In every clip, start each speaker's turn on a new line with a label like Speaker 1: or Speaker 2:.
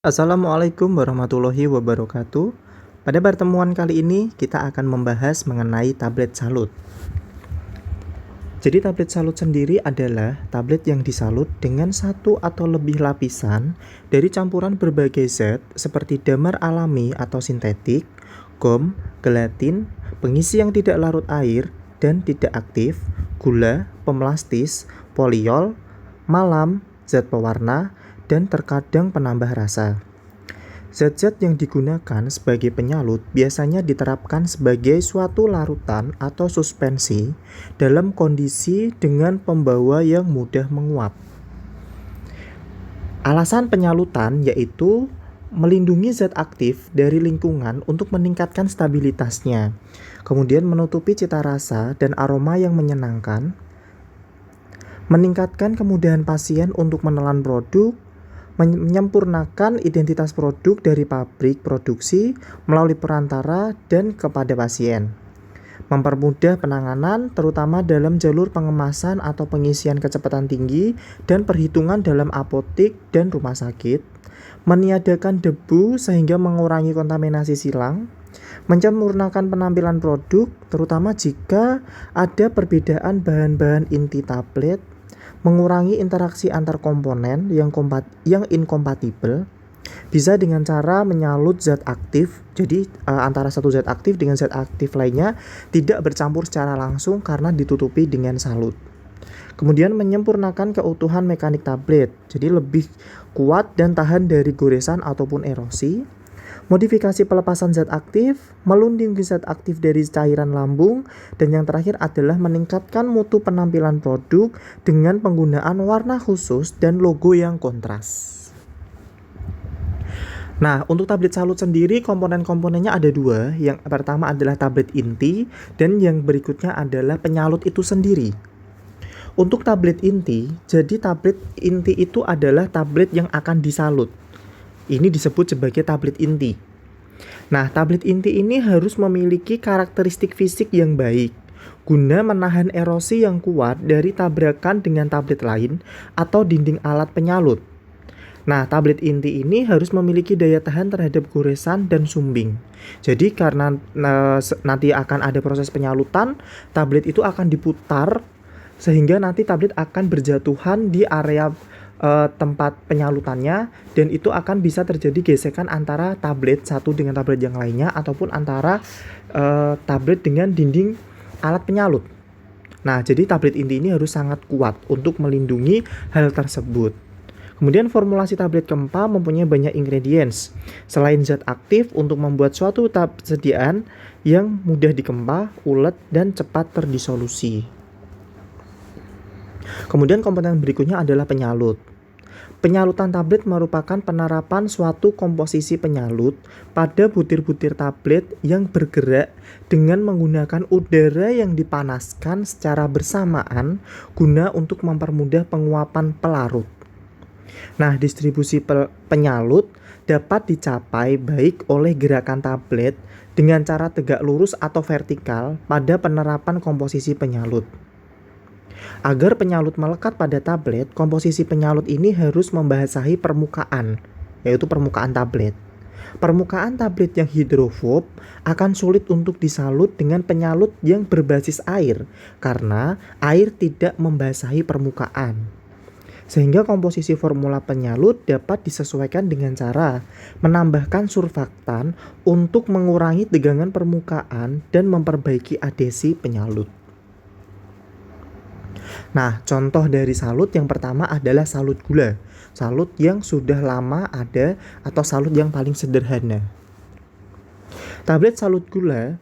Speaker 1: Assalamualaikum warahmatullahi wabarakatuh. Pada pertemuan kali ini kita akan membahas mengenai tablet salut. Jadi tablet salut sendiri adalah tablet yang disalut dengan satu atau lebih lapisan dari campuran berbagai zat seperti damar alami atau sintetik, gom, gelatin, pengisi yang tidak larut air dan tidak aktif, gula, pemelastis, poliol, malam, zat pewarna, dan terkadang penambah rasa. Zat-zat yang digunakan sebagai penyalut biasanya diterapkan sebagai suatu larutan atau suspensi dalam kondisi dengan pembawa yang mudah menguap. Alasan penyalutan yaitu melindungi zat aktif dari lingkungan untuk meningkatkan stabilitasnya, kemudian menutupi cita rasa dan aroma yang menyenangkan, meningkatkan kemudahan pasien untuk menelan produk, menyempurnakan identitas produk dari pabrik produksi melalui perantara dan kepada pasien. Mempermudah penanganan terutama dalam jalur pengemasan atau pengisian kecepatan tinggi dan perhitungan dalam apotik dan rumah sakit. Meniadakan debu sehingga mengurangi kontaminasi silang. Menyempurnakan penampilan produk terutama jika ada perbedaan bahan-bahan inti tablet. Mengurangi interaksi antar komponen yang inkompatibel bisa dengan cara menyalut zat aktif. Jadi antara satu zat aktif dengan zat aktif lainnya tidak bercampur secara langsung karena ditutupi dengan salut. Kemudian menyempurnakan keutuhan mekanik tablet, jadi lebih kuat dan tahan dari goresan ataupun erosi. Modifikasi pelepasan zat aktif, melindungi zat aktif dari cairan lambung, dan yang terakhir adalah meningkatkan mutu penampilan produk dengan penggunaan warna khusus dan logo yang kontras. Nah, untuk tablet salut sendiri komponen-komponennya ada dua. Yang pertama adalah tablet inti dan yang berikutnya adalah penyalut itu sendiri. Untuk tablet inti, jadi tablet inti itu adalah tablet yang akan disalut. Ini disebut sebagai tablet inti. Nah, tablet inti ini harus memiliki karakteristik fisik yang baik guna menahan erosi yang kuat dari tabrakan dengan tablet lain atau dinding alat penyalut. Nah, tablet inti ini harus memiliki daya tahan terhadap goresan dan sumbing. Jadi karena nanti akan ada proses penyalutan, tablet itu akan diputar sehingga nanti tablet akan berjatuhan di area tempat penyalutannya, dan itu akan bisa terjadi gesekan antara tablet satu dengan tablet yang lainnya ataupun antara tablet dengan dinding alat penyalut. Nah, jadi tablet inti ini harus sangat kuat untuk melindungi hal tersebut. Kemudian formulasi tablet Kempa mempunyai banyak ingredients selain zat aktif untuk membuat suatu sediaan yang mudah dikempa, ulet, dan cepat terdisolusi. Kemudian komponen berikutnya adalah penyalut. Penyalutan tablet merupakan penerapan suatu komposisi penyalut pada butir-butir tablet yang bergerak dengan menggunakan udara yang dipanaskan secara bersamaan guna untuk mempermudah penguapan pelarut. Nah, distribusi penyalut dapat dicapai baik oleh gerakan tablet dengan cara tegak lurus atau vertikal pada penerapan komposisi penyalut. Agar penyalut melekat pada tablet, komposisi penyalut ini harus membasahi permukaan, yaitu permukaan tablet. Permukaan tablet yang hidrofob akan sulit untuk disalut dengan penyalut yang berbasis air karena air tidak membasahi permukaan. Sehingga komposisi formula penyalut dapat disesuaikan dengan cara menambahkan surfaktan untuk mengurangi tegangan permukaan dan memperbaiki adhesi penyalut. Nah, contoh dari salut yang pertama adalah salut gula. Salut yang sudah lama ada atau salut yang paling sederhana. Tablet salut gula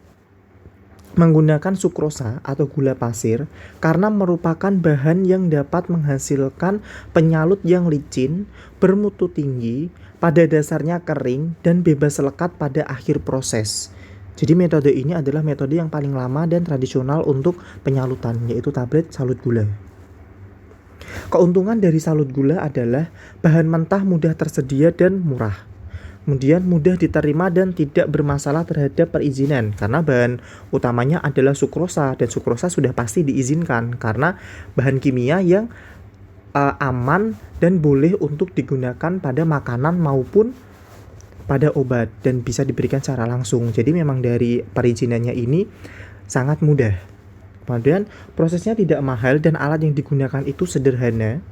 Speaker 1: menggunakan sukrosa atau gula pasir karena merupakan bahan yang dapat menghasilkan penyalut yang licin, bermutu tinggi, pada dasarnya kering, dan bebas lekat pada akhir proses. Jadi metode ini adalah metode yang paling lama dan tradisional untuk penyalutan, yaitu tablet salut gula. Keuntungan dari salut gula adalah bahan mentah mudah tersedia dan murah. Kemudian mudah diterima dan tidak bermasalah terhadap perizinan karena bahan utamanya adalah sukrosa, dan sukrosa sudah pasti diizinkan karena bahan kimia yang aman dan boleh untuk digunakan pada makanan maupun pada obat dan bisa diberikan secara langsung. Jadi memang dari perizinannya ini sangat mudah. Kemudian prosesnya tidak mahal dan alat yang digunakan itu sederhana,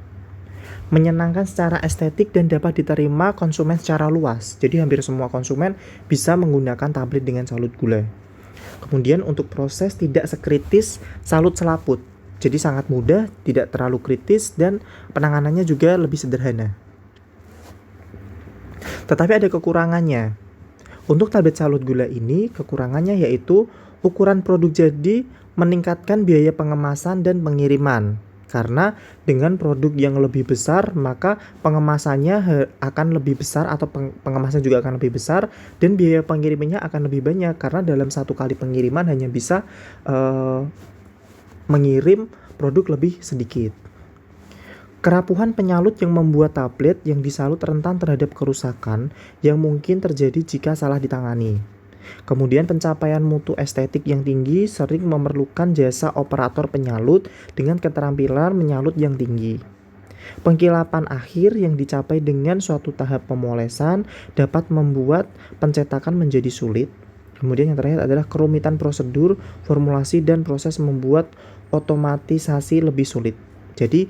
Speaker 1: menyenangkan secara estetik dan dapat diterima konsumen secara luas. Jadi hampir semua konsumen bisa menggunakan tablet dengan salut gula. Kemudian untuk proses tidak sekritis salut selaput. Jadi sangat mudah, tidak terlalu kritis dan penanganannya juga lebih sederhana. Tetapi ada kekurangannya. Untuk tablet salut gula ini, kekurangannya yaitu ukuran produk jadi meningkatkan biaya pengemasan dan pengiriman. Karena dengan produk yang lebih besar, maka pengemasannya akan lebih besar atau pengemasan juga akan lebih besar dan biaya pengirimannya akan lebih banyak karena dalam satu kali pengiriman hanya bisa mengirim produk lebih sedikit. Kerapuhan penyalut yang membuat tablet yang disalut rentan terhadap kerusakan yang mungkin terjadi jika salah ditangani. Kemudian pencapaian mutu estetik yang tinggi sering memerlukan jasa operator penyalut dengan keterampilan menyalut yang tinggi. Pengkilapan akhir yang dicapai dengan suatu tahap pemolesan dapat membuat pencetakan menjadi sulit. Kemudian yang terakhir adalah kerumitan prosedur, formulasi, dan proses membuat otomatisasi lebih sulit. Jadi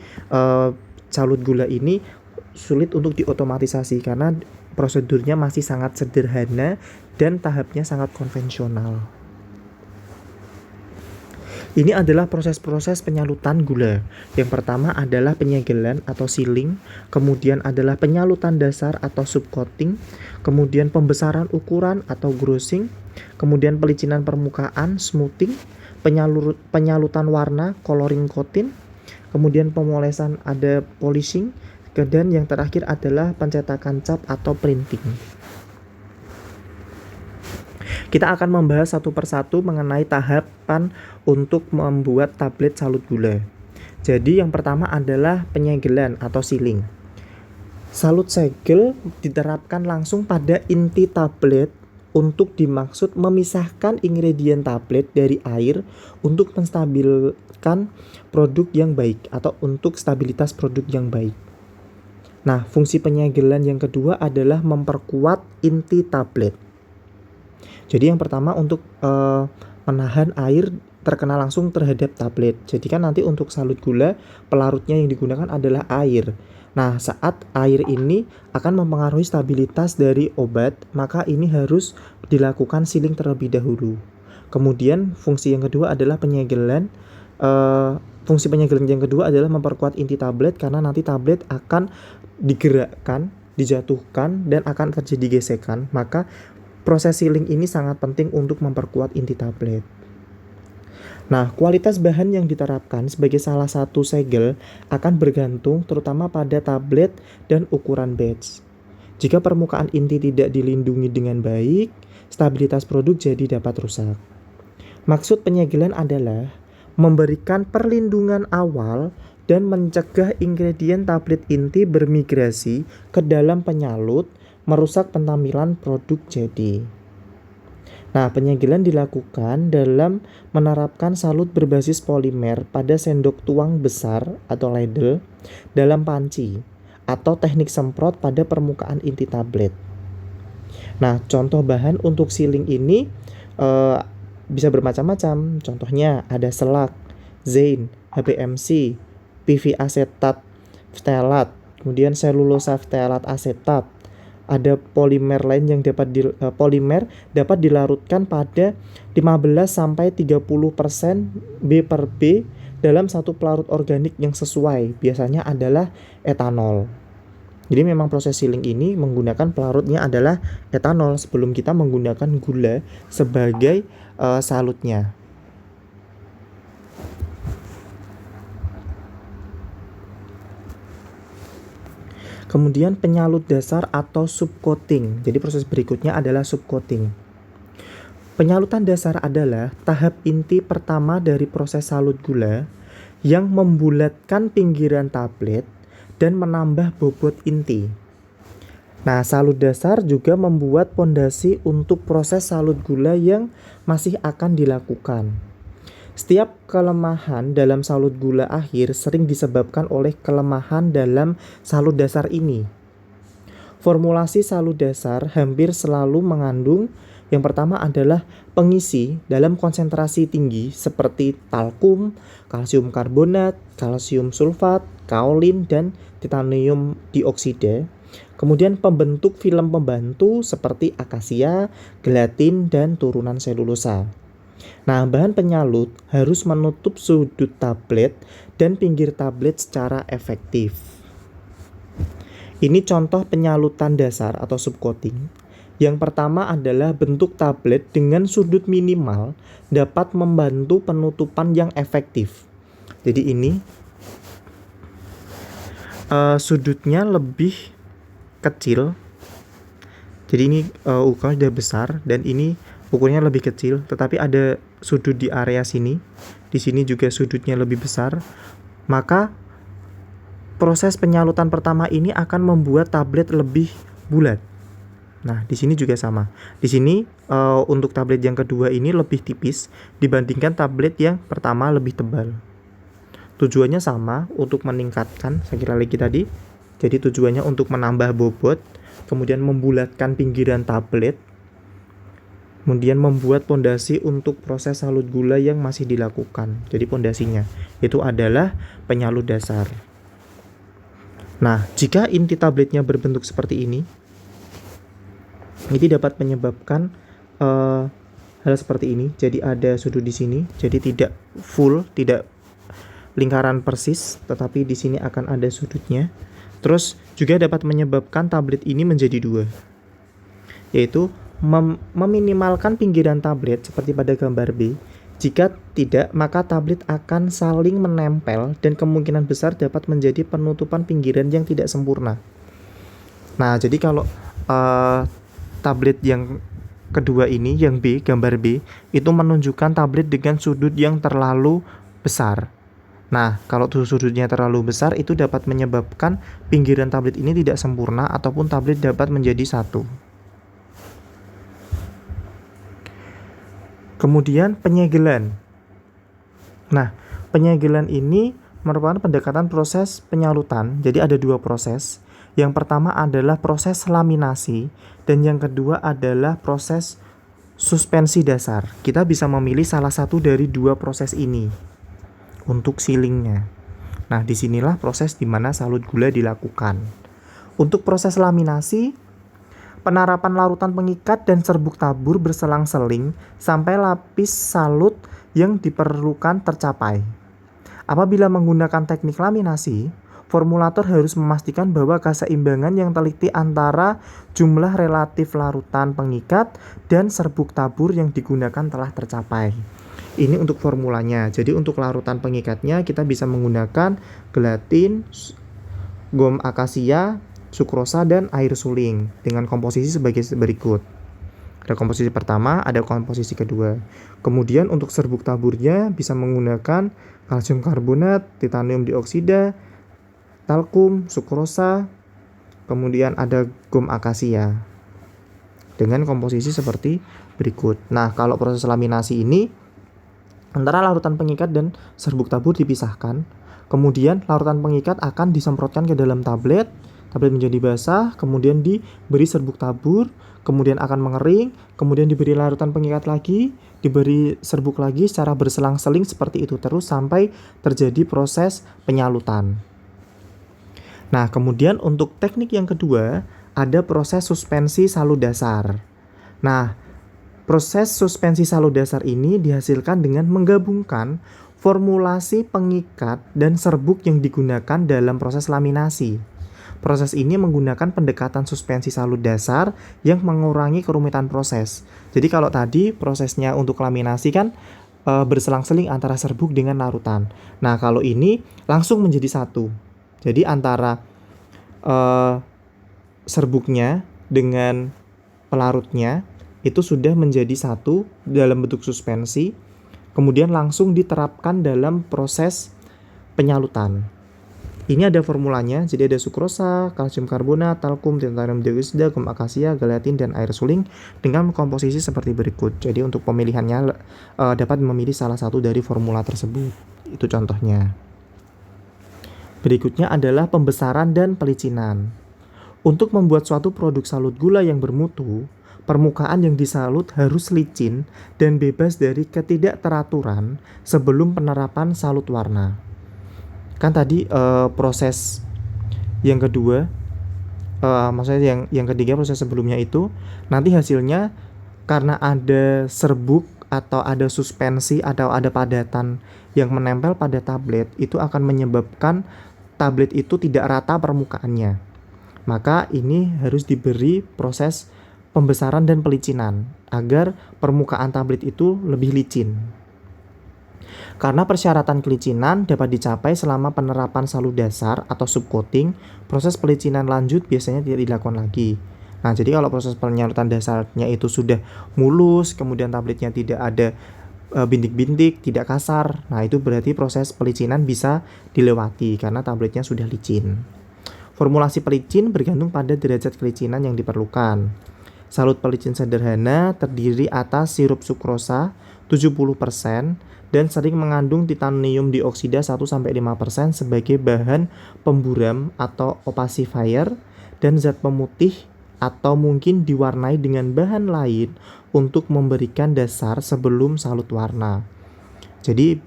Speaker 1: salut gula ini sulit untuk diotomatisasi karena prosedurnya masih sangat sederhana dan tahapnya sangat konvensional. Ini adalah proses-proses penyalutan gula. Yang pertama adalah penyegelan atau sealing, kemudian adalah penyalutan dasar atau subcoating, kemudian pembesaran ukuran atau grossing, kemudian pelicinan permukaan smoothing, penyalutan warna coloring coating, kemudian pemolesan ada polishing, dan yang terakhir adalah pencetakan cap atau printing. Kita akan membahas satu persatu mengenai tahapan untuk membuat tablet salut gula. Jadi yang pertama adalah penyegelan atau sealing. Salut segel diterapkan langsung pada inti tablet untuk dimaksud memisahkan ingredient tablet dari air untuk menstabilkan produk yang baik atau untuk stabilitas produk yang baik. Nah, fungsi penyegelan yang kedua adalah memperkuat inti tablet. Jadi yang pertama untuk menahan air terkena langsung terhadap tablet. Jadi kan nanti untuk salut gula pelarutnya yang digunakan adalah air. Nah, saat air ini akan mempengaruhi stabilitas dari obat, maka ini harus dilakukan sealing terlebih dahulu. Kemudian fungsi yang kedua adalah penyegelan. Fungsi penyegelan yang kedua adalah memperkuat inti tablet karena nanti tablet akan digerakkan, dijatuhkan, dan akan terjadi gesekan. Maka proses sealing ini sangat penting untuk memperkuat inti tablet. Nah, kualitas bahan yang diterapkan sebagai salah satu segel akan bergantung terutama pada tablet dan ukuran batch. Jika permukaan inti tidak dilindungi dengan baik, stabilitas produk jadi dapat rusak. Maksud penyegelan adalah memberikan perlindungan awal dan mencegah ingredient tablet inti bermigrasi ke dalam penyalut, merusak pentampilan produk jadi. Nah, penyegelan dilakukan dalam menerapkan salut berbasis polimer pada sendok tuang besar atau ladle dalam panci atau teknik semprot pada permukaan inti tablet. Nah, contoh bahan untuk sealing ini bisa bermacam-macam. Contohnya ada selak, zain, HPMC, PV asetat ftalat, kemudian selulosa ftalat asetat. Ada polimer lain yang polimer dapat dilarutkan pada 15 sampai 30% B/B dalam satu pelarut organik yang sesuai. Biasanya adalah etanol. Jadi memang proses sealing ini menggunakan pelarutnya adalah etanol sebelum kita menggunakan gula sebagai salutnya. Kemudian penyalut dasar atau subcoating. Jadi proses berikutnya adalah subcoating. Penyalutan dasar adalah tahap inti pertama dari proses salut gula yang membulatkan pinggiran tablet dan menambah bobot inti. Nah, salut dasar juga membuat pondasi untuk proses salut gula yang masih akan dilakukan. Setiap kelemahan dalam salut gula akhir sering disebabkan oleh kelemahan dalam salut dasar ini. Formulasi salut dasar hampir selalu mengandung yang pertama adalah pengisi dalam konsentrasi tinggi seperti talkum, kalsium karbonat, kalsium sulfat, kaolin, dan titanium dioksida. Kemudian pembentuk film pembantu seperti akasia, gelatin, dan turunan selulosa. Nah, bahan penyalut harus menutup sudut tablet dan pinggir tablet secara efektif. Ini contoh penyalutan dasar atau subcoating. Yang pertama adalah bentuk tablet dengan sudut minimal dapat membantu penutupan yang efektif. Jadi ini sudutnya lebih kecil. Jadi ini ukurannya sudah besar dan ini ukurnya lebih kecil, tetapi ada sudut di area sini. Di sini juga sudutnya lebih besar. Maka proses penyalutan pertama ini akan membuat tablet lebih bulat. Nah, di sini juga sama. Di sini untuk tablet yang kedua ini lebih tipis dibandingkan tablet yang pertama lebih tebal. Tujuannya sama, untuk meningkatkan sekira lagi tadi. Jadi tujuannya untuk menambah bobot, kemudian membulatkan pinggiran tablet, kemudian membuat pondasi untuk proses salut gula yang masih dilakukan. Jadi pondasinya itu adalah penyalut dasar. Nah, jika inti tabletnya berbentuk seperti ini dapat menyebabkan hal seperti ini. Jadi ada sudut di sini, jadi tidak full, tidak lingkaran persis, tetapi di sini akan ada sudutnya. Terus juga dapat menyebabkan tablet ini menjadi dua, yaitu meminimalkan pinggiran tablet seperti pada gambar B. Jika tidak, maka tablet akan saling menempel dan kemungkinan besar dapat menjadi penutupan pinggiran yang tidak sempurna. Nah, jadi kalau tablet yang kedua ini, yang B, gambar B, itu menunjukkan tablet dengan sudut yang terlalu besar. Nah, kalau sudutnya terlalu besar, itu dapat menyebabkan pinggiran tablet ini tidak sempurna ataupun tablet dapat menjadi satu. Kemudian penyegelan. Nah, penyegelan ini merupakan pendekatan proses penyalutan. Jadi ada dua proses. Yang pertama adalah proses laminasi dan yang kedua adalah proses suspensi dasar. Kita bisa memilih salah satu dari dua proses ini untuk sealingnya. Nah, disinilah proses di mana salut gula dilakukan. Untuk proses laminasi, penerapan larutan pengikat dan serbuk tabur berselang-seling sampai lapis salut yang diperlukan tercapai. Apabila menggunakan teknik laminasi, formulator harus memastikan bahwa keseimbangan yang teliti antara jumlah relatif larutan pengikat dan serbuk tabur yang digunakan telah tercapai. Ini untuk formulanya. Jadi untuk larutan pengikatnya kita bisa menggunakan gelatin, gom akasia, sukrosa, dan air suling dengan komposisi sebagai berikut. Ada komposisi pertama, ada komposisi kedua. Kemudian untuk serbuk taburnya bisa menggunakan kalsium karbonat, titanium dioksida, talkum, sukrosa, kemudian ada gom akasia dengan komposisi seperti berikut. Nah, kalau proses laminasi ini antara larutan pengikat dan serbuk tabur dipisahkan. Kemudian larutan pengikat akan disemprotkan ke dalam tablet menjadi basah, kemudian diberi serbuk tabur, kemudian akan mengering, kemudian diberi larutan pengikat lagi, diberi serbuk lagi secara berselang-seling seperti itu terus sampai terjadi proses penyalutan. Nah, kemudian untuk teknik yang kedua ada proses suspensi salut dasar. Nah, proses suspensi salut dasar ini dihasilkan dengan menggabungkan formulasi pengikat dan serbuk yang digunakan dalam proses laminasi. Proses ini menggunakan pendekatan suspensi salut dasar yang mengurangi kerumitan proses. Jadi kalau tadi prosesnya untuk laminasi kan berselang-seling antara serbuk dengan larutan. Nah, kalau ini langsung menjadi satu. Jadi antara serbuknya dengan pelarutnya itu sudah menjadi satu dalam bentuk suspensi, kemudian langsung diterapkan dalam proses penyalutan. Ini ada formulanya, jadi ada sukrosa, kalsium karbonat, talkum, titanium dioksida, gom akasia, gelatin, dan air suling dengan komposisi seperti berikut. Jadi untuk pemilihannya dapat memilih salah satu dari formula tersebut. Itu contohnya. Berikutnya adalah pembesaran dan pelicinan. Untuk membuat suatu produk salut gula yang bermutu, permukaan yang disalut harus licin dan bebas dari ketidakteraturan sebelum penerapan salut warna. Kan tadi proses yang kedua, maksudnya yang ketiga proses sebelumnya itu nanti hasilnya karena ada serbuk atau ada suspensi atau ada padatan yang menempel pada tablet, itu akan menyebabkan tablet itu tidak rata permukaannya. Maka ini harus diberi proses pembesaran dan pelicinan agar permukaan tablet itu lebih licin. Karena persyaratan kelicinan dapat dicapai selama penerapan salut dasar atau subcoating, proses pelicinan lanjut biasanya tidak dilakukan lagi. Nah, jadi kalau proses penyalutan dasarnya itu sudah mulus, kemudian tabletnya tidak ada bintik-bintik, tidak kasar. Nah, itu berarti proses pelicinan bisa dilewati karena tabletnya sudah licin. Formulasi pelicin bergantung pada derajat kelicinan yang diperlukan. Salut pelicin sederhana terdiri atas sirup sukrosa 70% dan sering mengandung titanium dioksida 1-5% sebagai bahan pemburam atau opacifier dan zat pemutih atau mungkin diwarnai dengan bahan lain untuk memberikan dasar sebelum salut warna. Jadi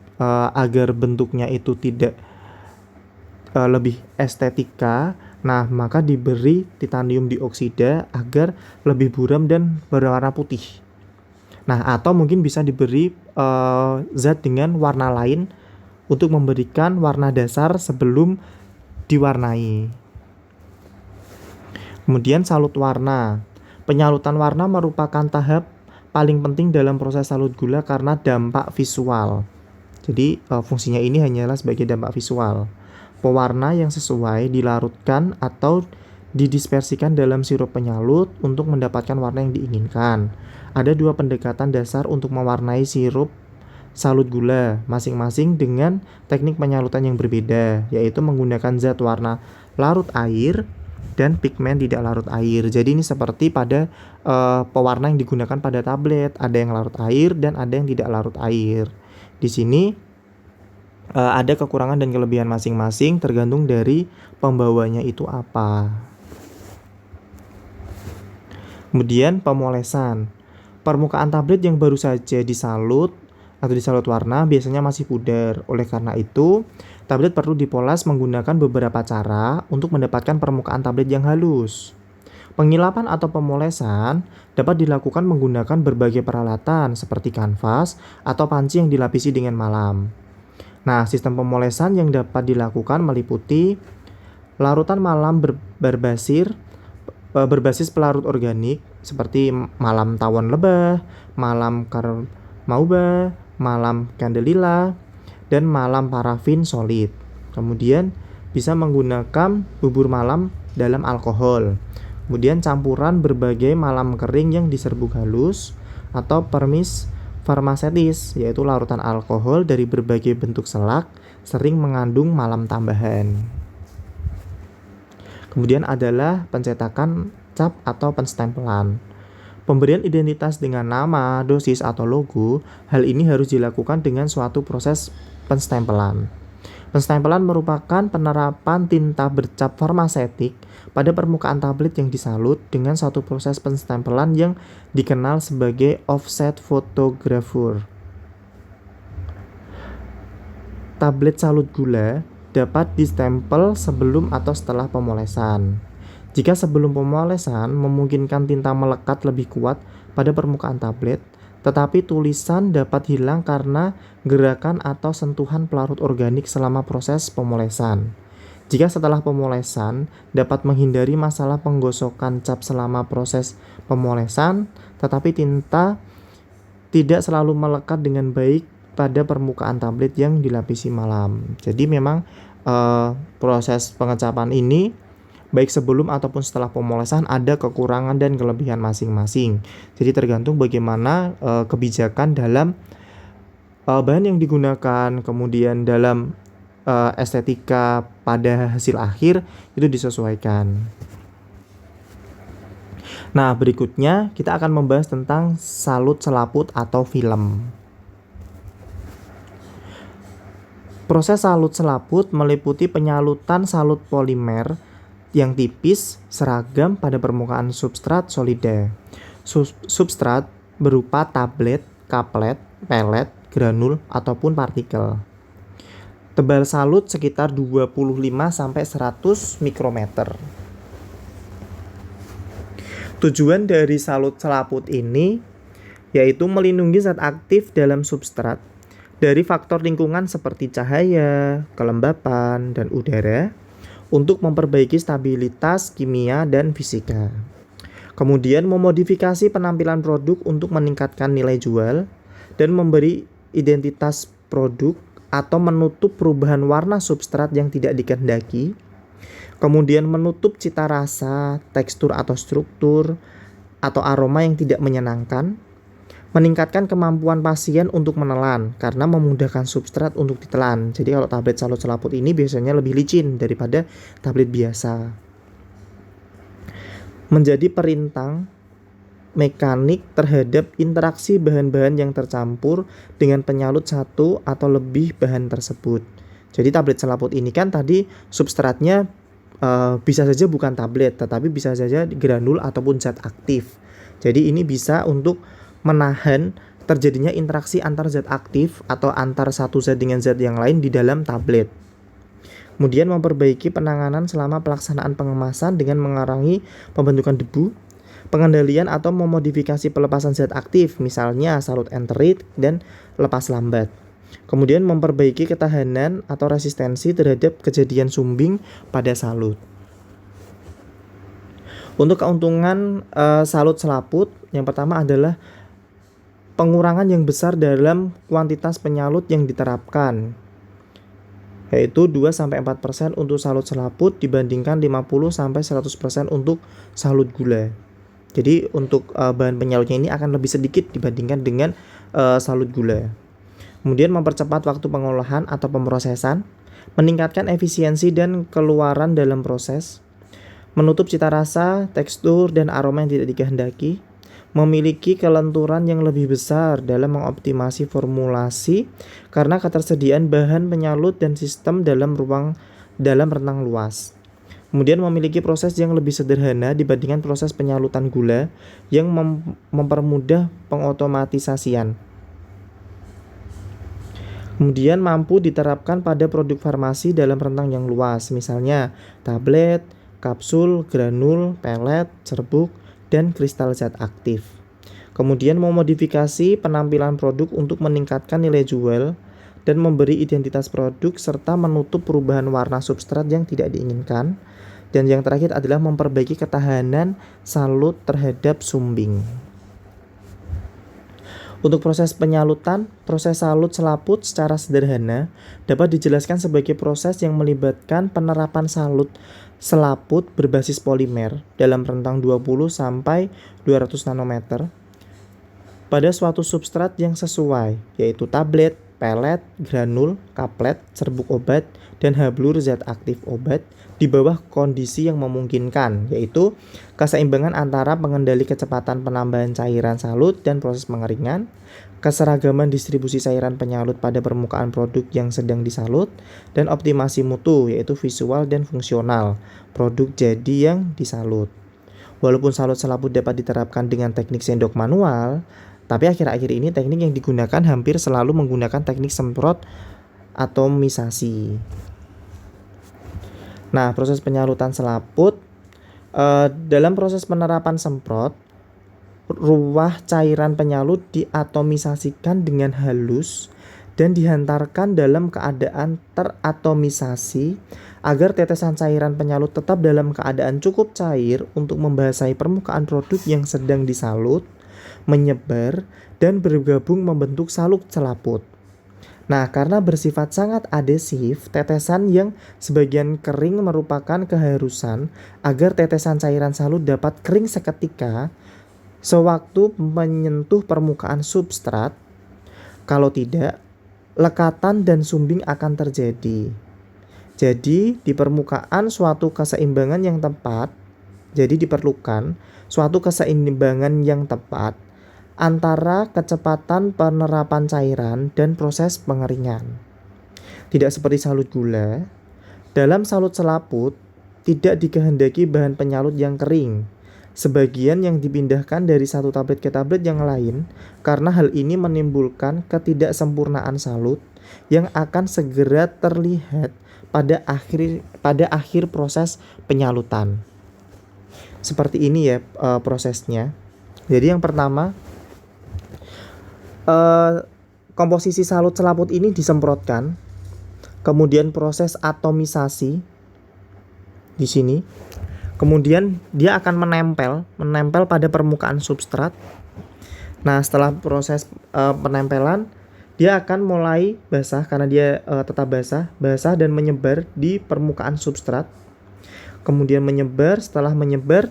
Speaker 1: agar bentuknya itu tidak lebih estetika, nah maka diberi titanium dioksida agar lebih buram dan berwarna putih. Nah, atau mungkin bisa diberi zat dengan warna lain untuk memberikan warna dasar sebelum diwarnai. Kemudian salut warna. Penyalutan warna merupakan tahap paling penting dalam proses salut gula karena dampak visual. Jadi fungsinya ini hanyalah sebagai dampak visual. Pewarna yang sesuai dilarutkan atau didispersikan dalam sirup penyalut untuk mendapatkan warna yang diinginkan. Ada dua pendekatan dasar untuk mewarnai sirup salut gula, masing-masing dengan teknik penyalutan yang berbeda, yaitu menggunakan zat warna larut air dan pigmen tidak larut air. Jadi ini seperti pada pewarna yang digunakan pada tablet, ada yang larut air dan ada yang tidak larut air. Di sini ada kekurangan dan kelebihan masing-masing tergantung dari pembawanya itu apa. Kemudian pemolesan. Permukaan tablet yang baru saja disalut atau disalut warna biasanya masih pudar. Oleh karena itu, tablet perlu dipoles menggunakan beberapa cara untuk mendapatkan permukaan tablet yang halus. Pengilapan atau pemolesan dapat dilakukan menggunakan berbagai peralatan seperti kanvas atau panci yang dilapisi dengan malam. Nah, sistem pemolesan yang dapat dilakukan meliputi larutan malam berbasis pelarut organik seperti malam tawon lebah, malam karmauba, malam candelilla, dan malam parafin solid. Kemudian bisa menggunakan bubur malam dalam alkohol. Kemudian campuran berbagai malam kering yang diserbuk halus atau permis farmasetis, yaitu larutan alkohol dari berbagai bentuk selak sering mengandung malam tambahan. Kemudian adalah pencetakan cap atau penstempelan. Pemberian identitas dengan nama, dosis, atau logo, hal ini harus dilakukan dengan suatu proses penstempelan. Penstempelan merupakan penerapan tinta bercap farmasetik pada permukaan tablet yang disalut dengan satu proses penstempelan yang dikenal sebagai offset photogravure. Tablet salut gula dapat distempel sebelum atau setelah pemolesan. Jika sebelum pemolesan memungkinkan tinta melekat lebih kuat pada permukaan tablet, tetapi tulisan dapat hilang karena gerakan atau sentuhan pelarut organik selama proses pemolesan. Jika setelah pemolesan dapat menghindari masalah penggosokan cap selama proses pemolesan, tetapi tinta tidak selalu melekat dengan baik pada permukaan tablet yang dilapisi malam. Jadi memang proses pengecapan ini baik sebelum ataupun setelah pemolesan ada kekurangan dan kelebihan masing-masing. Jadi tergantung bagaimana kebijakan dalam bahan yang digunakan, kemudian dalam estetika pada hasil akhir itu disesuaikan. Nah, berikutnya kita akan membahas tentang salut selaput atau film. Proses salut selaput meliputi penyalutan salut polimer yang tipis, seragam pada permukaan substrat solida. Substrat berupa tablet, kaplet, pelet, granul, ataupun partikel. Tebal salut sekitar 25-100 mikrometer. Tujuan dari salut selaput ini yaitu melindungi zat aktif dalam substrat dari faktor lingkungan seperti cahaya, kelembapan, dan udara untuk memperbaiki stabilitas kimia dan fisika. Kemudian memodifikasi penampilan produk untuk meningkatkan nilai jual dan memberi identitas produk atau menutup perubahan warna substrat yang tidak dikehendaki. Kemudian menutup cita rasa, tekstur atau struktur, atau aroma yang tidak menyenangkan. Meningkatkan kemampuan pasien untuk menelan karena memudahkan substrat untuk ditelan. Jadi kalau tablet salut selaput ini biasanya lebih licin daripada tablet biasa. Menjadi perintang mekanik terhadap interaksi bahan-bahan yang tercampur dengan penyalut satu atau lebih bahan tersebut. Jadi tablet selaput ini kan tadi substratnya bisa saja bukan tablet, tetapi bisa saja granul ataupun zat aktif. Jadi ini bisa untuk menahan terjadinya interaksi antar zat aktif atau antar satu zat dengan zat yang lain di dalam tablet. Kemudian memperbaiki penanganan selama pelaksanaan pengemasan dengan mengurangi pembentukan debu, pengendalian atau memodifikasi pelepasan zat aktif, misalnya salut enterit dan lepas lambat. Kemudian memperbaiki ketahanan atau resistensi terhadap kejadian sumbing pada salut. Untuk keuntungan salut selaput, yang pertama adalah pengurangan yang besar dalam kuantitas penyalut yang diterapkan, yaitu 2-4% untuk salut selaput dibandingkan 50-100% untuk salut gula. Jadi untuk bahan penyalutnya ini akan lebih sedikit dibandingkan dengan salut gula. Kemudian mempercepat waktu pengolahan atau pemrosesan, meningkatkan efisiensi dan keluaran dalam proses, menutup cita rasa, tekstur, dan aroma yang tidak dikehendaki, memiliki kelenturan yang lebih besar dalam mengoptimasi formulasi karena ketersediaan bahan penyalut dan sistem dalam rentang luas. Kemudian memiliki proses yang lebih sederhana dibandingkan proses penyalutan gula yang mempermudah pengotomatisasian. Kemudian mampu diterapkan pada produk farmasi dalam rentang yang luas, misalnya tablet, kapsul, granul, pelet, serbuk, dan kristal zat aktif. Kemudian memodifikasi penampilan produk untuk meningkatkan nilai jual dan memberi identitas produk serta menutup perubahan warna substrat yang tidak diinginkan. Dan yang terakhir adalah memperbaiki ketahanan salut terhadap sumbing. Untuk proses penyalutan, proses salut selaput secara sederhana dapat dijelaskan sebagai proses yang melibatkan penerapan salut selaput berbasis polimer dalam rentang 20-200 nanometer pada suatu substrat yang sesuai, yaitu tablet, pelet, granul, kaplet, serbuk obat, dan hablur zat aktif obat di bawah kondisi yang memungkinkan, yaitu keseimbangan antara pengendali kecepatan penambahan cairan salut dan proses pengeringan, keseragaman distribusi cairan penyalut pada permukaan produk yang sedang disalut, dan optimasi mutu, yaitu visual dan fungsional produk jadi yang disalut. Walaupun salut selaput dapat diterapkan dengan teknik sendok manual, tapi akhir-akhir ini teknik yang digunakan hampir selalu menggunakan teknik semprot atomisasi. Nah, proses penyalutan selaput, dalam proses penerapan semprot, ruah cairan penyalut diatomisasikan dengan halus dan dihantarkan dalam keadaan teratomisasi agar tetesan cairan penyalut tetap dalam keadaan cukup cair untuk membasahi permukaan produk yang sedang disalut, menyebar, dan bergabung membentuk salut selaput. Nah, karena bersifat sangat adesif, tetesan yang sebagian kering merupakan keharusan agar tetesan cairan salut dapat kering seketika sewaktu menyentuh permukaan substrat. Kalau tidak, lekatan dan sumbing akan terjadi. Jadi, di permukaan suatu keseimbangan yang tepat, jadi diperlukan suatu keseimbangan yang tepat antara kecepatan penerapan cairan dan proses pengeringan. Tidak seperti salut gula, dalam salut selaput tidak dikehendaki bahan penyalut yang kering. Sebagian yang dipindahkan dari satu tablet ke tablet yang lain karena hal ini menimbulkan ketidaksempurnaan salut yang akan segera terlihat pada akhir proses penyalutan. Seperti ini ya prosesnya. Jadi yang pertama, komposisi salut selaput ini disemprotkan, kemudian proses atomisasi di sini. Kemudian dia akan menempel pada permukaan substrat. Nah, setelah proses penempelan, dia akan mulai basah karena dia tetap basah dan menyebar di permukaan substrat. Kemudian menyebar, setelah menyebar,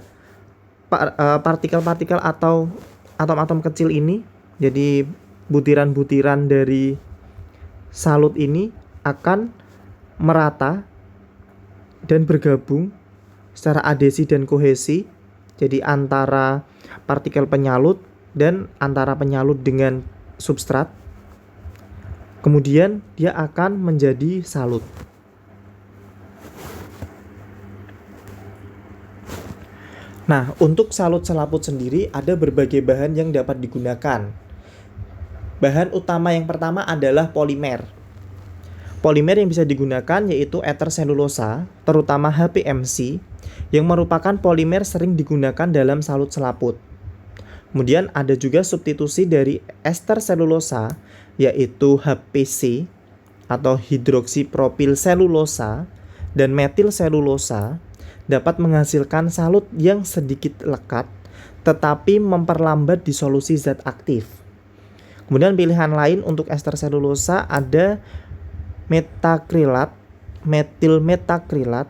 Speaker 1: partikel-partikel atau atom-atom kecil ini, jadi butiran-butiran dari salut ini akan merata dan bergabung secara adhesi dan kohesi, jadi antara partikel penyalut dan antara penyalut dengan substrat. Kemudian dia akan menjadi salut. Nah, untuk salut selaput sendiri ada berbagai bahan yang dapat digunakan. Bahan utama yang pertama adalah polimer. Polimer yang bisa digunakan yaitu ether selulosa, terutama HPMC, yang merupakan polimer sering digunakan dalam salut selaput. Kemudian ada juga substitusi dari ester selulosa, yaitu HPC atau hidroksipropil selulosa dan metil selulosa, dapat menghasilkan salut yang sedikit lekat tetapi memperlambat disolusi zat aktif. Kemudian pilihan lain untuk ester selulosa ada metakrilat, metil metakrilat,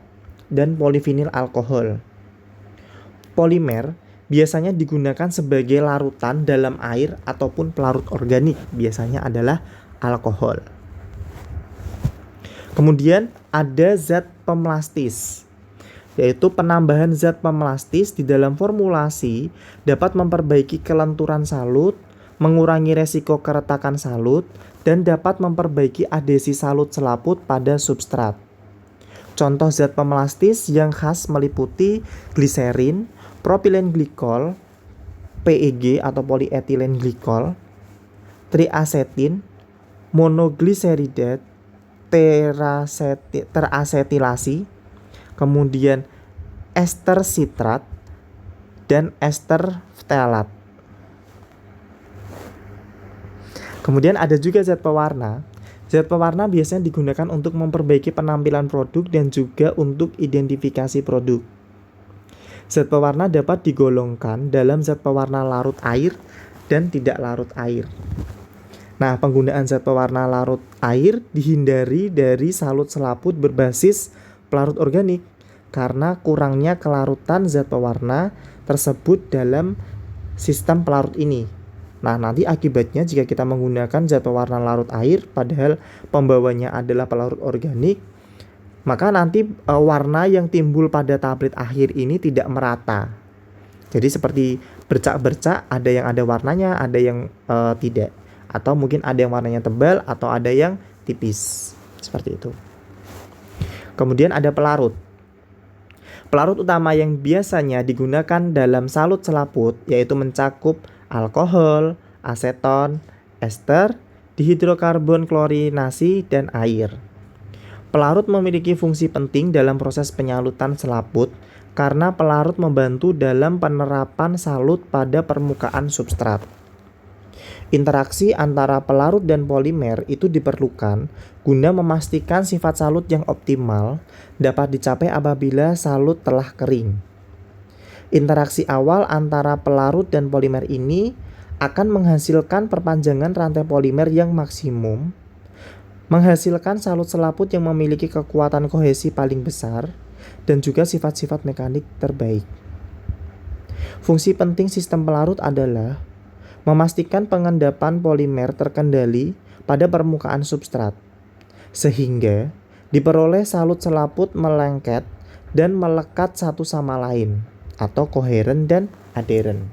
Speaker 1: dan polivinil alkohol. Polimer biasanya digunakan sebagai larutan dalam air ataupun pelarut organik, biasanya adalah alkohol. Kemudian ada zat pemelastis, yaitu penambahan zat pemelastis di dalam formulasi dapat memperbaiki kelenturan salut, mengurangi resiko keretakan salut, dan dapat memperbaiki adhesi salut selaput pada substrat. Contoh zat pemelastis yang khas meliputi gliserin, propilen glikol, PEG atau polyethylene glikol, triasetin, monogliseridat, terasetilasi, kemudian ester sitrat, dan ester ftalat. Kemudian ada juga zat pewarna. Zat pewarna biasanya digunakan untuk memperbaiki penampilan produk dan juga untuk identifikasi produk. Zat pewarna dapat digolongkan dalam zat pewarna larut air dan tidak larut air. Nah, penggunaan zat pewarna larut air dihindari dari salut selaput berbasis pelarut organik karena kurangnya kelarutan zat pewarna tersebut dalam sistem pelarut ini. Nah, nanti akibatnya jika kita menggunakan zat pewarna larut air padahal pembawanya adalah pelarut organik, maka nanti warna yang timbul pada tablet akhir ini tidak merata. Jadi seperti bercak-bercak, ada yang ada warnanya, ada yang tidak. Atau mungkin ada yang warnanya tebal atau ada yang tipis. Seperti itu. Kemudian ada pelarut. Pelarut utama yang biasanya digunakan dalam salut selaput yaitu mencakup alkohol, aseton, ester, dihidrokarbon klorinasi, dan air. Pelarut memiliki fungsi penting dalam proses penyalutan selaput karena pelarut membantu dalam penerapan salut pada permukaan substrat. Interaksi antara pelarut dan polimer itu diperlukan guna memastikan sifat salut yang optimal dapat dicapai apabila salut telah kering. Interaksi awal antara pelarut dan polimer ini akan menghasilkan perpanjangan rantai polimer yang maksimum, menghasilkan salut selaput yang memiliki kekuatan kohesi paling besar, dan juga sifat-sifat mekanik terbaik. Fungsi penting sistem pelarut adalah memastikan pengendapan polimer terkendali pada permukaan substrat, sehingga diperoleh salut selaput melengket dan melekat satu sama lain, atau koheren dan adheren.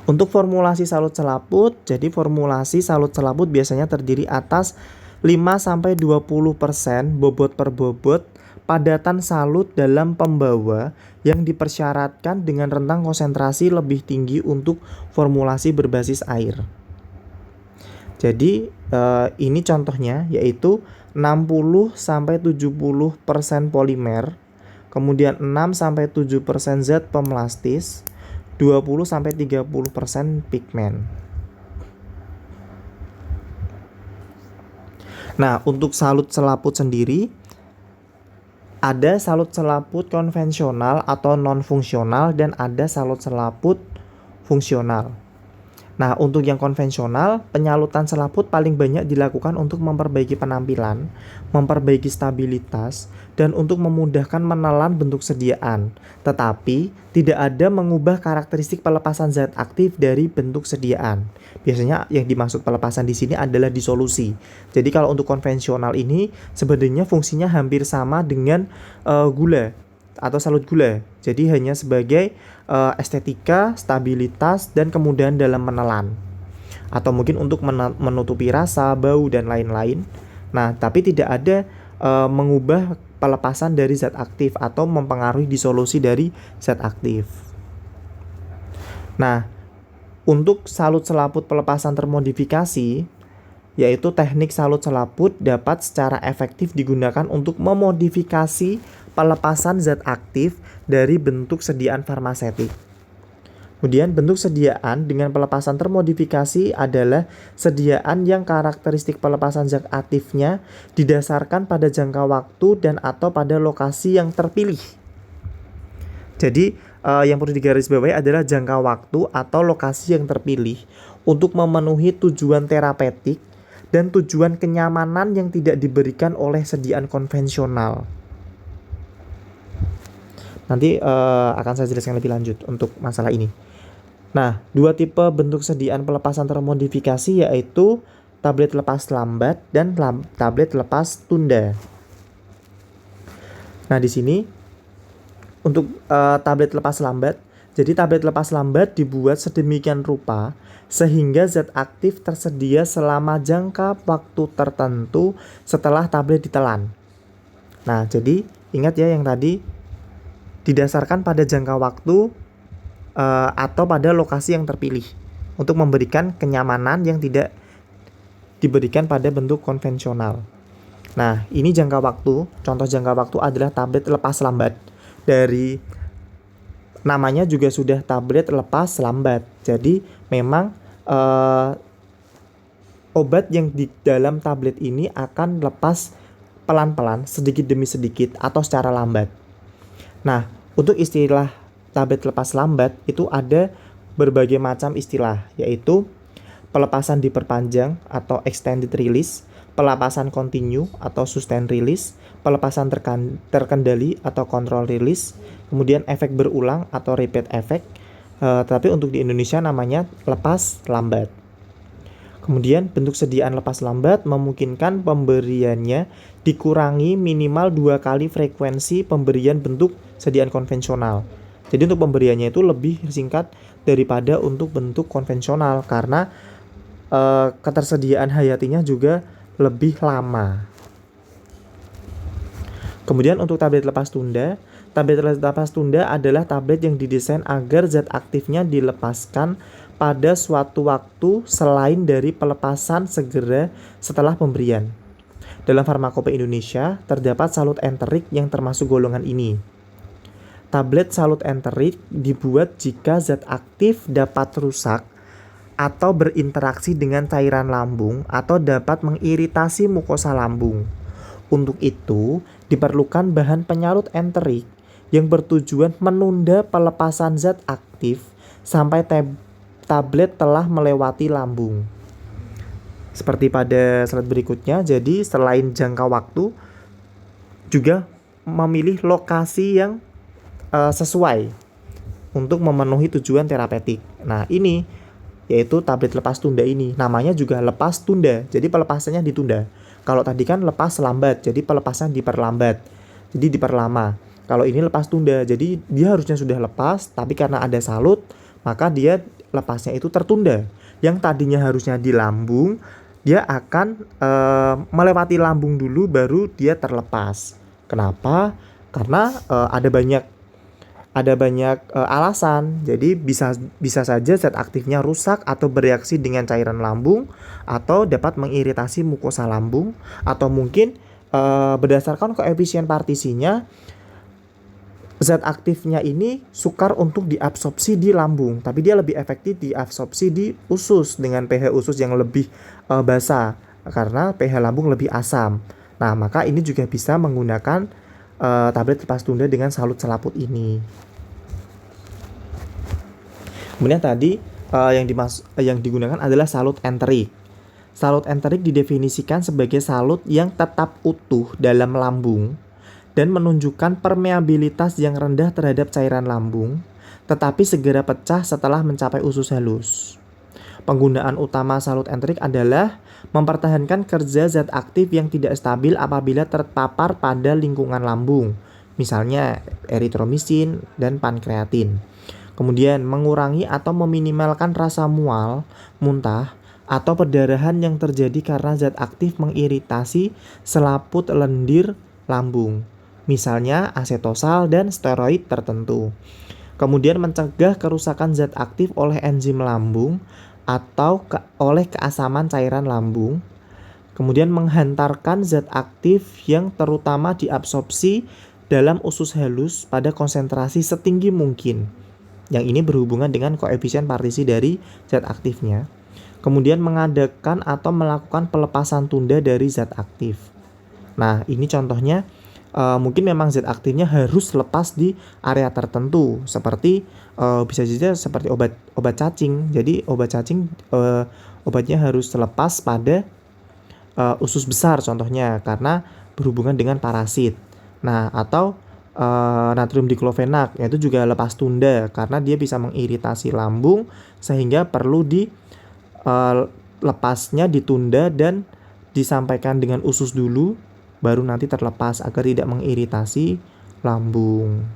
Speaker 1: Untuk formulasi salut selaput, jadi formulasi salut selaput biasanya terdiri atas 5-20% bobot per bobot padatan salut dalam pembawa yang dipersyaratkan dengan rentang konsentrasi lebih tinggi untuk formulasi berbasis air. Jadi ini contohnya yaitu 60-70% polimer, kemudian 6-7% zat pemelastis, 20-30% pigmen. Nah, untuk salut selaput sendiri ada salut selaput konvensional atau non-fungsional dan ada salut selaput fungsional. Nah, untuk yang konvensional, penyalutan selaput paling banyak dilakukan untuk memperbaiki penampilan, memperbaiki stabilitas, dan untuk memudahkan menelan bentuk sediaan. Tetapi, tidak ada mengubah karakteristik pelepasan zat aktif dari bentuk sediaan. Biasanya yang dimaksud pelepasan di sini adalah disolusi. Jadi kalau untuk konvensional ini, sebenarnya fungsinya hampir sama dengan gula atau salut gula. Jadi hanya sebagai estetika, stabilitas, dan kemudahan dalam menelan. Atau mungkin untuk menutupi rasa, bau, dan lain-lain. Nah, tapi tidak ada mengubah pelepasan dari zat aktif atau mempengaruhi disolusi dari zat aktif. Nah, untuk salut selaput pelepasan termodifikasi, yaitu teknik salut selaput dapat secara efektif digunakan untuk memodifikasi pelepasan zat aktif dari bentuk sediaan farmasetik. Kemudian bentuk sediaan dengan pelepasan termodifikasi adalah sediaan yang karakteristik pelepasan zat aktifnya didasarkan pada jangka waktu dan atau pada lokasi yang terpilih. Jadi yang perlu digarisbawahi adalah jangka waktu atau lokasi yang terpilih untuk memenuhi tujuan terapeutik dan tujuan kenyamanan yang tidak diberikan oleh sediaan konvensional. Nanti akan saya jelaskan lebih lanjut untuk masalah ini. Nah, dua tipe bentuk sediaan pelepasan termodifikasi yaitu tablet lepas lambat dan tablet lepas tunda. Nah, di sini untuk tablet lepas lambat, jadi tablet lepas lambat dibuat sedemikian rupa sehingga zat aktif tersedia selama jangka waktu tertentu setelah tablet ditelan. Nah, jadi ingat ya yang tadi didasarkan pada jangka waktu atau pada lokasi yang terpilih untuk memberikan kenyamanan yang tidak diberikan pada bentuk konvensional. Nah, ini jangka waktu. Contoh jangka waktu adalah tablet lepas lambat. Dari namanya juga sudah tablet lepas lambat. Jadi memang obat yang di dalam tablet ini akan lepas pelan-pelan, sedikit demi sedikit atau secara lambat. Nah, untuk istilah tablet lepas lambat itu ada berbagai macam istilah, yaitu pelepasan diperpanjang atau extended release, pelepasan continue atau sustained release, pelepasan terkendali atau control release, kemudian efek berulang atau repeat effect, tapi untuk di Indonesia namanya lepas lambat. Kemudian bentuk sediaan lepas lambat memungkinkan pemberiannya dikurangi minimal 2 kali frekuensi pemberian bentuk sediaan konvensional. Jadi untuk pemberiannya itu lebih singkat daripada untuk bentuk konvensional karena ketersediaan hayatinya juga lebih lama. Kemudian untuk tablet lepas tunda adalah tablet yang didesain agar zat aktifnya dilepaskan pada suatu waktu selain dari pelepasan segera setelah pemberian. Dalam Farmakope Indonesia terdapat salut enterik yang termasuk golongan ini. Tablet salut enterik dibuat jika zat aktif dapat rusak atau berinteraksi dengan cairan lambung atau dapat mengiritasi mukosa lambung. Untuk itu, diperlukan bahan penyalut enterik yang bertujuan menunda pelepasan zat aktif sampai tablet telah melewati lambung. Seperti pada slide berikutnya, jadi selain jangka waktu, juga memilih lokasi yang sesuai untuk memenuhi tujuan terapeutik. Nah, ini yaitu tablet lepas tunda ini. Namanya juga lepas tunda, jadi pelepasannya ditunda. Kalau tadi kan lepas lambat, jadi pelepasan diperlambat, jadi diperlama. Kalau ini lepas tunda, jadi dia harusnya sudah lepas, tapi karena ada salut, maka dia lepasnya itu tertunda. Yang tadinya harusnya di lambung, dia akan melewati lambung dulu baru dia terlepas. Kenapa? Karena ada banyak alasan. Jadi bisa saja zat aktifnya rusak atau bereaksi dengan cairan lambung atau dapat mengiritasi mukosa lambung, atau mungkin berdasarkan koefisien partisinya zat aktifnya ini sukar untuk diabsorpsi di lambung, tapi dia lebih efektif diabsorpsi di usus dengan pH usus yang lebih basah karena pH lambung lebih asam. Nah, maka ini juga bisa menggunakan tablet lepas tunda dengan salut selaput ini. Kemudian tadi yang digunakan adalah salut enterik. Salut enterik didefinisikan sebagai salut yang tetap utuh dalam lambung dan menunjukkan permeabilitas yang rendah terhadap cairan lambung, tetapi segera pecah setelah mencapai usus halus. Penggunaan utama salut enterik adalah mempertahankan kerja zat aktif yang tidak stabil apabila terpapar pada lingkungan lambung, misalnya eritromisin dan pankreatin. Kemudian mengurangi atau meminimalkan rasa mual, muntah, atau perdarahan yang terjadi karena zat aktif mengiritasi selaput lendir lambung, misalnya asetosal dan steroid tertentu. Kemudian mencegah kerusakan zat aktif oleh enzim lambung atau oleh keasaman cairan lambung. Kemudian menghantarkan zat aktif yang terutama diabsorpsi dalam usus halus pada konsentrasi setinggi mungkin. Yang ini berhubungan dengan koefisien partisi dari zat aktifnya. Kemudian mengadakan atau melakukan pelepasan tunda dari zat aktif. Nah, ini contohnya mungkin memang zat aktifnya harus lepas di area tertentu, seperti bisa saja seperti obat cacing. Jadi obat cacing obatnya harus lepas pada usus besar contohnya karena berhubungan dengan parasit. Nah, atau natrium diklofenak yaitu juga lepas tunda karena dia bisa mengiritasi lambung sehingga perlu lepasnya ditunda dan disampaikan dengan usus dulu baru nanti terlepas agar tidak mengiritasi lambung.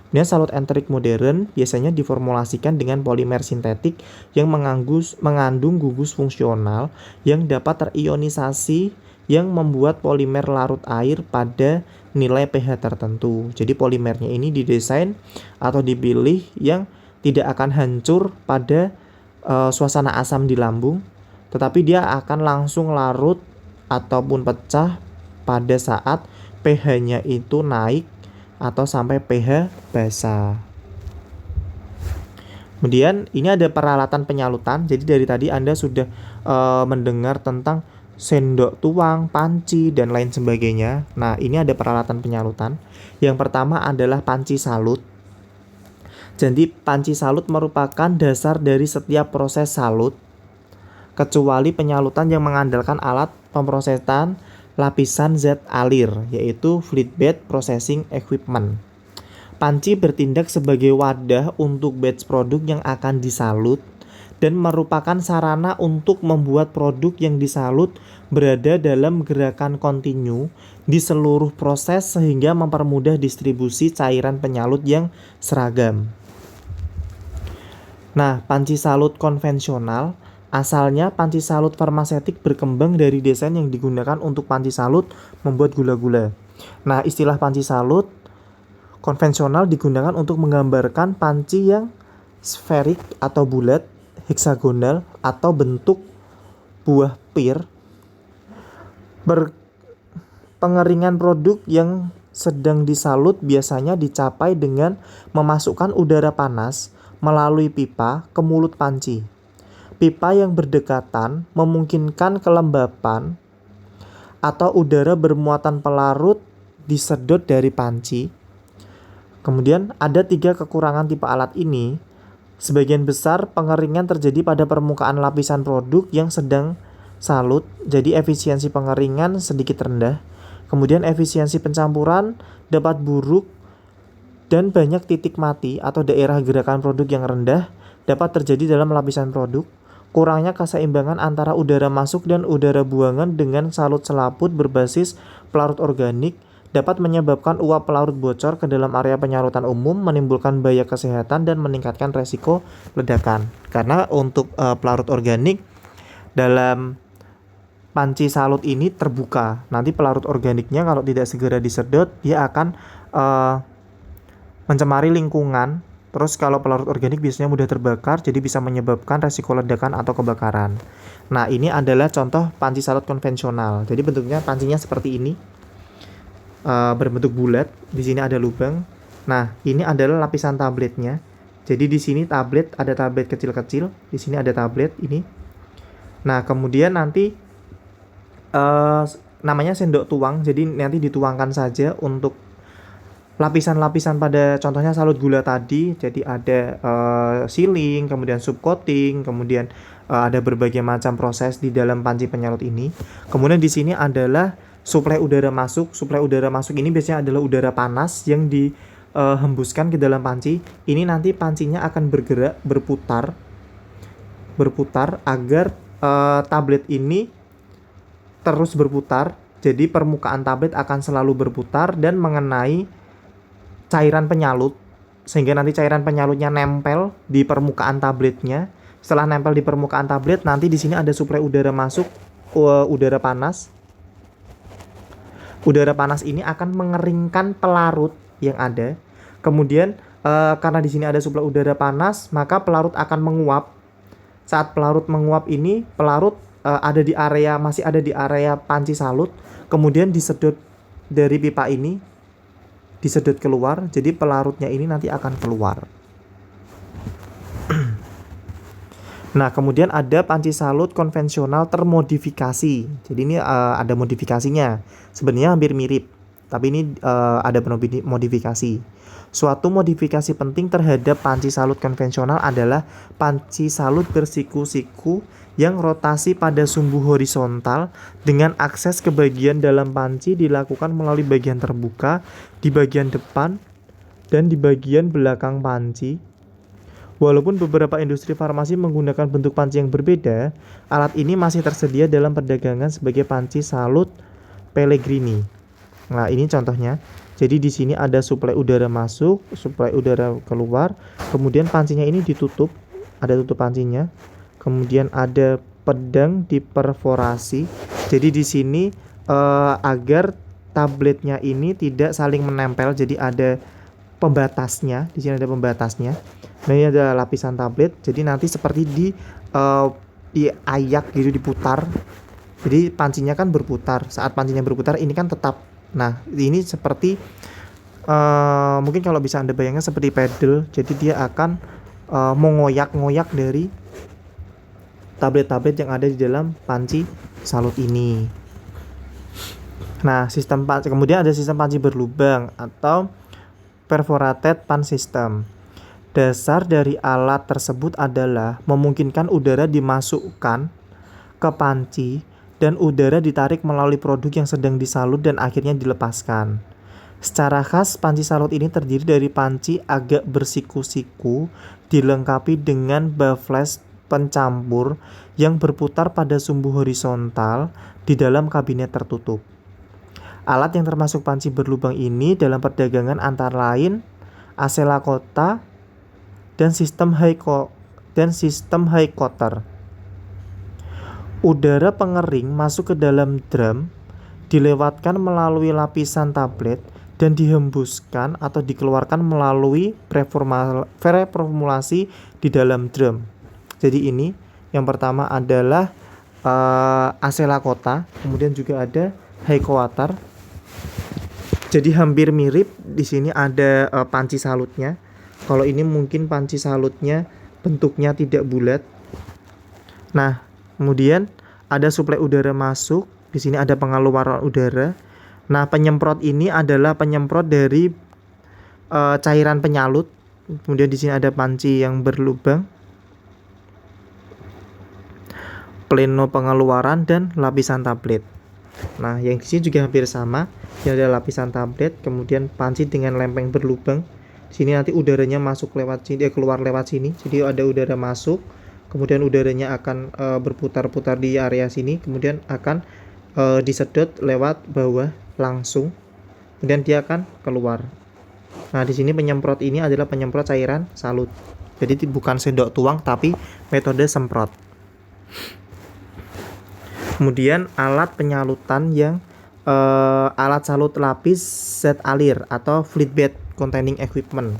Speaker 1: Kemudian salut enterik modern biasanya diformulasikan dengan polimer sintetik yang mengandung gugus fungsional yang dapat terionisasi yang membuat polimer larut air pada nilai pH tertentu. Jadi polimernya ini didesain atau dipilih yang tidak akan hancur pada suasana asam di lambung, tetapi dia akan langsung larut ataupun pecah pada saat pH-nya itu naik atau sampai pH basa. Kemudian ini ada peralatan penyalutan. Jadi dari tadi Anda sudah mendengar tentang sendok tuang, panci, dan lain sebagainya. Nah, ini ada peralatan penyalutan. Yang pertama adalah panci salut. Jadi panci salut merupakan dasar dari setiap proses salut, kecuali penyalutan yang mengandalkan alat pemrosesan lapisan zat alir, yaitu fluid bed processing equipment. Panci bertindak sebagai wadah untuk batch produk yang akan disalut dan merupakan sarana untuk membuat produk yang disalut berada dalam gerakan kontinu di seluruh proses sehingga mempermudah distribusi cairan penyalut yang seragam. Nah, panci salut konvensional, asalnya panci salut farmasetik berkembang dari desain yang digunakan untuk panci salut membuat gula-gula. Nah, istilah panci salut konvensional digunakan untuk menggambarkan panci yang sferik atau bulat, heksagonal atau bentuk buah pir. Pengeringan produk yang sedang disalut biasanya dicapai dengan memasukkan udara panas melalui pipa ke mulut panci. Pipa yang berdekatan memungkinkan kelembapan atau udara bermuatan pelarut disedot dari panci. Kemudian ada 3 kekurangan tipe alat ini. Sebagian besar pengeringan terjadi pada permukaan lapisan produk yang sedang salut, jadi efisiensi pengeringan sedikit rendah. Kemudian efisiensi pencampuran dapat buruk dan banyak titik mati atau daerah gerakan produk yang rendah dapat terjadi dalam lapisan produk. Kurangnya keseimbangan antara udara masuk dan udara buangan dengan salut selaput berbasis pelarut organik dapat menyebabkan uap pelarut bocor ke dalam area penyalutan umum, menimbulkan bahaya kesehatan dan meningkatkan resiko ledakan. Karena untuk pelarut organik dalam panci salut ini terbuka. Nanti pelarut organiknya kalau tidak segera disedot, dia akan mencemari lingkungan. Terus kalau pelarut organik biasanya mudah terbakar, jadi bisa menyebabkan resiko ledakan atau kebakaran. Nah, ini adalah contoh panci salut konvensional. Jadi bentuknya pancinya seperti ini, berbentuk bulat. Di sini ada lubang. Nah, ini adalah lapisan tabletnya. Jadi di sini ada tablet kecil-kecil. Di sini ada tablet ini. Nah, kemudian nanti namanya sendok tuang. Jadi nanti dituangkan saja untuk lapisan-lapisan pada contohnya salut gula tadi. Jadi ada sealing, kemudian subcoating, kemudian ada berbagai macam proses di dalam panci penyalut ini. Kemudian di sini adalah suplai udara masuk. Suplai udara masuk ini biasanya adalah udara panas yang dihembuskan ke dalam panci. Ini nanti pancinya akan bergerak, berputar agar tablet ini terus berputar. Jadi permukaan tablet akan selalu berputar dan mengenai cairan penyalut, sehingga nanti cairan penyalutnya nempel di permukaan tabletnya. Setelah nempel di permukaan tablet, nanti di sini ada suplai udara masuk, udara panas. Udara panas ini akan mengeringkan pelarut yang ada. Kemudian karena di sini ada suplai udara panas, maka pelarut akan menguap. Saat pelarut menguap ini, pelarut masih ada di area panci salut, kemudian disedot dari pipa ini, disedot keluar, jadi pelarutnya ini nanti akan keluar. Nah, kemudian ada panci salut konvensional termodifikasi. Jadi ini ada modifikasinya. Sebenarnya hampir mirip, tapi ini ada modifikasi. Suatu modifikasi penting terhadap panci salut konvensional adalah panci salut bersiku-siku yang rotasi pada sumbu horizontal dengan akses ke bagian dalam panci dilakukan melalui bagian terbuka di bagian depan dan di bagian belakang panci. Walaupun beberapa industri farmasi menggunakan bentuk panci yang berbeda, alat ini masih tersedia dalam perdagangan sebagai panci salut Pellegrini. Nah, ini contohnya. Jadi di sini ada suplai udara masuk, suplai udara keluar, kemudian pancinya ini ditutup, ada tutup pancinya. Kemudian ada pedang diperforasi. Jadi di sini agar tabletnya ini tidak saling menempel, jadi ada pembatasnya. Di sini ada pembatasnya. Nah, ini ada lapisan tablet. Jadi nanti seperti diayak gitu, diputar. Jadi pancinya kan berputar. Saat pancinya berputar ini kan tetap. Nah, ini seperti mungkin kalau bisa Anda bayangkan seperti pedal. Jadi dia akan mengoyak-ngoyak dari tablet-tablet yang ada di dalam panci salut ini. Nah, kemudian ada sistem panci berlubang atau perforated pan system. Dasar dari alat tersebut adalah memungkinkan udara dimasukkan ke panci dan udara ditarik melalui produk yang sedang disalut dan akhirnya dilepaskan. Secara khas, panci salut ini terdiri dari panci agak bersiku-siku dilengkapi dengan baffles pencampur yang berputar pada sumbu horizontal di dalam kabinet tertutup. Alat yang termasuk panci berlubang ini dalam perdagangan antara lain Asela Kota dan sistem high cotter. Udara pengering masuk ke dalam drum, dilewatkan melalui lapisan tablet dan dihembuskan atau dikeluarkan melalui preformulasi di dalam drum. Jadi ini yang pertama adalah Asela Kota, kemudian juga ada high cotter. Jadi hampir mirip. Di sini ada panci salutnya. Kalau ini mungkin panci salutnya bentuknya tidak bulat. Nah, kemudian ada suplai udara masuk. Di sini ada pengeluaran udara. Nah, penyemprot ini adalah penyemprot dari cairan penyalut. Kemudian di sini ada panci yang berlubang, pleno pengeluaran, dan lapisan tablet. Nah, yang di sini juga hampir sama. Ini ada lapisan tablet, kemudian panci dengan lempeng berlubang. Di sini nanti udaranya masuk lewat sini, keluar lewat sini. Jadi ada udara masuk, kemudian udaranya akan berputar-putar di area sini, kemudian akan disedot lewat bawah langsung, kemudian dia akan keluar. Nah, di sini penyemprot ini adalah penyemprot cairan salut. Jadi bukan sendok tuang, tapi metode semprot. Kemudian alat penyalutan yang alat salut lapis Z alir atau fluid bed containing equipment.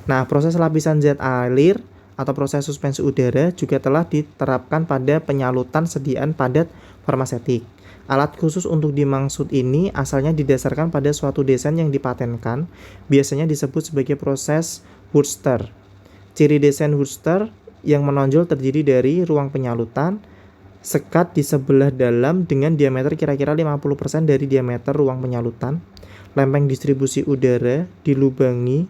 Speaker 1: Nah, proses lapisan Z alir atau proses suspensi udara juga telah diterapkan pada penyalutan sediaan padat farmasetik. Alat khusus untuk dimaksud ini asalnya didasarkan pada suatu desain yang dipatenkan, biasanya disebut sebagai proses Wurster. Ciri desain Wurster yang menonjol terdiri dari ruang penyalutan, sekat di sebelah dalam dengan diameter kira-kira 50% dari diameter ruang penyalutan, lempeng distribusi udara dilubangi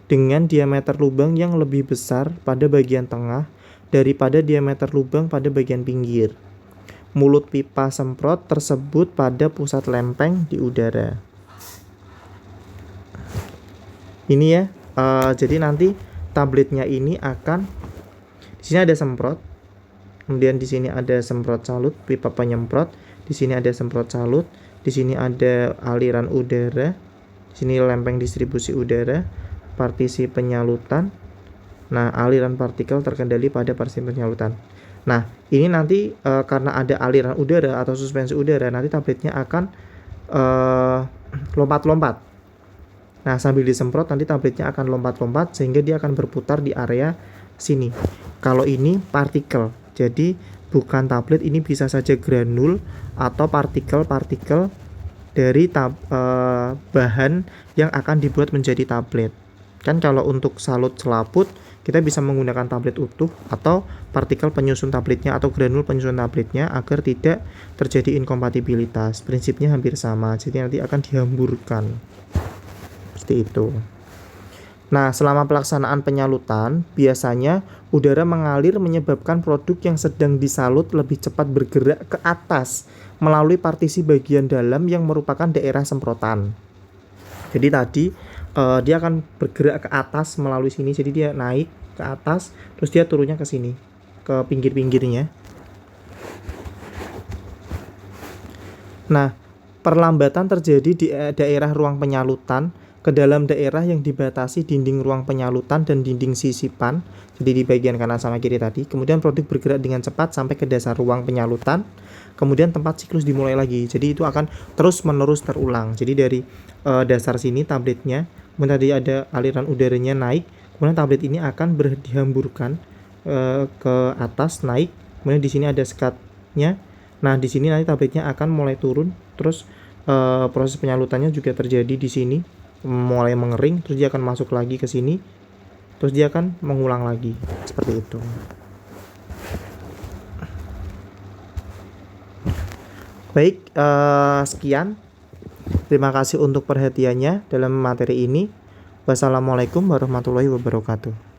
Speaker 1: dengan diameter lubang yang lebih besar pada bagian tengah daripada diameter lubang pada bagian pinggir. Mulut pipa semprot tersebut pada pusat lempeng di udara. Ini ya, jadi nanti tabletnya ini akan, di sini ada semprot, kemudian di sini ada semprot salut, pipa penyemprot, di sini ada semprot salut, di sini ada aliran udara, di sini lempeng distribusi udara, partisi penyalutan. Nah, aliran partikel terkendali pada partisi penyalutan. Nah, ini nanti karena ada aliran udara atau suspensi udara, nanti tabletnya akan lompat-lompat. Nah, sambil disemprot nanti tabletnya akan lompat-lompat sehingga dia akan berputar di area sini. Kalau ini partikel, jadi bukan tablet, ini bisa saja granul atau partikel-partikel dari bahan yang akan dibuat menjadi tablet. Kan kalau untuk salut selaput kita bisa menggunakan tablet utuh atau partikel penyusun tabletnya atau granul penyusun tabletnya agar tidak terjadi inkompatibilitas. Prinsipnya hampir sama, jadi nanti akan dihamburkan seperti itu. Nah, selama pelaksanaan penyalutan, biasanya udara mengalir menyebabkan produk yang sedang disalut lebih cepat bergerak ke atas melalui partisi bagian dalam yang merupakan daerah semprotan. Jadi tadi dia akan bergerak ke atas melalui sini, jadi dia naik ke atas, terus dia turunnya ke sini, ke pinggir-pinggirnya. Nah, perlambatan terjadi di daerah ruang penyalutan ke dalam daerah yang dibatasi dinding ruang penyalutan dan dinding sisipan, jadi di bagian kanan sama kiri tadi. Kemudian produk bergerak dengan cepat sampai ke dasar ruang penyalutan, kemudian tempat siklus dimulai lagi. Jadi itu akan terus-menerus terulang. Jadi dari dasar sini tabletnya, kemudian tadi ada aliran udaranya naik, kemudian tablet ini akan dihamburkan ke atas, naik, kemudian di sini ada sekatnya. Nah, di sini nanti tabletnya akan mulai turun, terus proses penyalutannya juga terjadi di sini, mulai mengering, terus dia akan masuk lagi ke sini, terus dia akan mengulang lagi, seperti itu. Baik, sekian. Terima kasih untuk perhatiannya dalam materi ini. Wassalamualaikum warahmatullahi wabarakatuh.